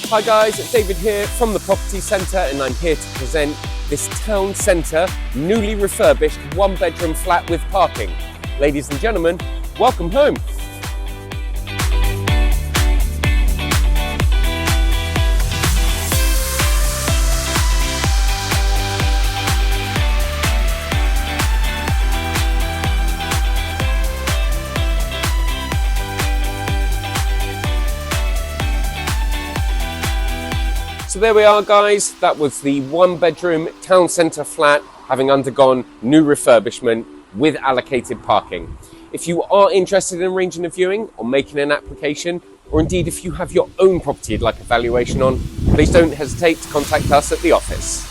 Hi guys, it's David here from the Property Centre and I'm here to present this town centre, newly refurbished one-bedroom flat with parking. Ladies and gentlemen, welcome home. So there we are guys, that was the one-bedroom town centre flat having undergone new refurbishment with allocated parking. If you are interested in arranging a viewing or making an application, or indeed if you have your own property you'd like a valuation on, please don't hesitate to contact us at the office.